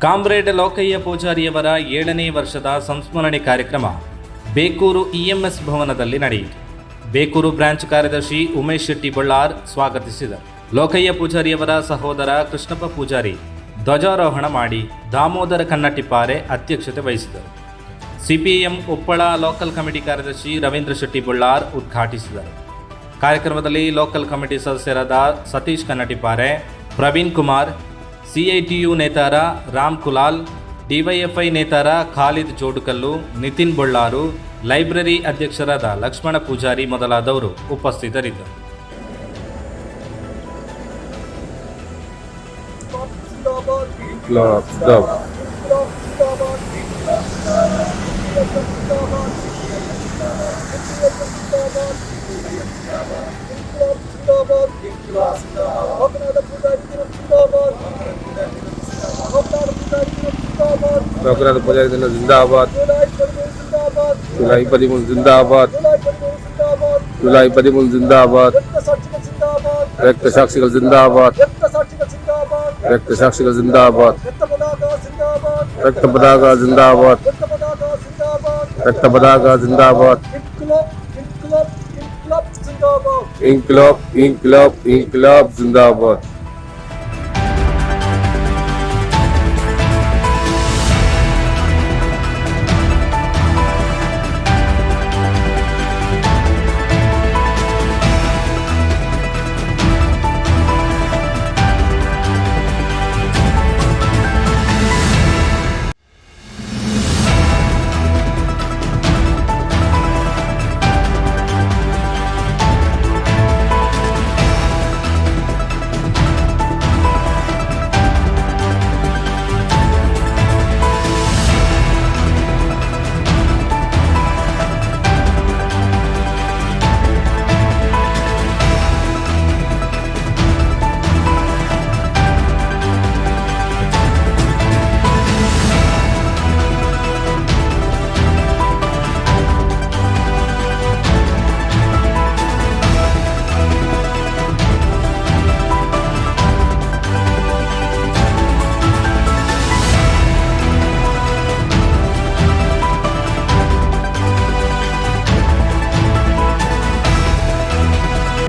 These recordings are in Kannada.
ಕಾಮ್ರೇಡ್ ಲೋಕಯ್ಯ ಪೂಜಾರಿಯವರ 7ನೇ ವರ್ಷದ ಸಂಸ್ಮರಣೆ ಕಾರ್ಯಕ್ರಮ ಬೇಕೂರು ಇಎಂಎಸ್ ಭವನದಲ್ಲಿ ನಡೆಯಿತು. ಬೇಕೂರು ಬ್ರಾಂಚ್ ಕಾರ್ಯದರ್ಶಿ ಉಮೇಶ್ ಶೆಟ್ಟಿ ಬಳ್ಳಾರ್ ಸ್ವಾಗತಿಸಿದರು. ಲೋಕಯ್ಯ ಪೂಜಾರಿಯವರ ಸಹೋದರ ಕೃಷ್ಣಪ್ಪ ಪೂಜಾರಿ ಧ್ವಜಾರೋಹಣ ಮಾಡಿ, ದಾಮೋದರ ಕನ್ನಟ್ಟಿಪಾರೆ ಅಧ್ಯಕ್ಷತೆ ವಹಿಸಿದರು. ಸಿಪಿಎಂ ಉಪ್ಪಳ ಲೋಕಲ್ ಕಮಿಟಿ ಕಾರ್ಯದರ್ಶಿ ರವೀಂದ್ರ ಶೆಟ್ಟಿ ಬಳ್ಳಾರ್ ಉದ್ಘಾಟಿಸಿದರು. ಕಾರ್ಯಕ್ರಮದಲ್ಲಿ ಲೋಕಲ್ ಕಮಿಟಿ ಸದಸ್ಯರಾದ ಸತೀಶ್ ಕನ್ನಟ್ಟಿಪಾರೆ, ಪ್ರವೀಣ್ ಕುಮಾರ್, ಸಿಐಟಿಯು ನೇತಾರ ರಾಮ್ ಕುಲಾಲ್, ಡಿವೈಎಫ್ಐ ನೇತಾರ ಖಾಲಿದ್ ಜೋಡುಕಲ್ಲು, ನಿತಿನ್ ಬಳ್ಳಾರು, ಲೈಬ್ರರಿ ಅಧ್ಯಕ್ಷರಾದ ಲಕ್ಷ್ಮಣ ಪೂಜಾರಿ ಮೊದಲಾದವರು ಉಪಸ್ಥಿತರಿದ್ದರು. लोकनाथ पुजारी दिन जिंदाबाद, जुलाई 13 जिंदाबाद, जुलाई 13 जिंदाबाद, रक्त साक्षिகள் जिंदाबाद, रक्त साक्षिகள் जिंदाबाद, रक्त पताका जिंदाबाद, रक्त पताका जिंदाबाद, इंकलाब इंकलाब इंकलाब जिंदाबाद.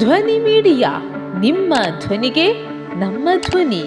ಧ್ವನಿ ಮೀಡಿಯಾ, ನಿಮ್ಮ ಧ್ವನಿಗೆ ನಮ್ಮ ಧ್ವನಿ.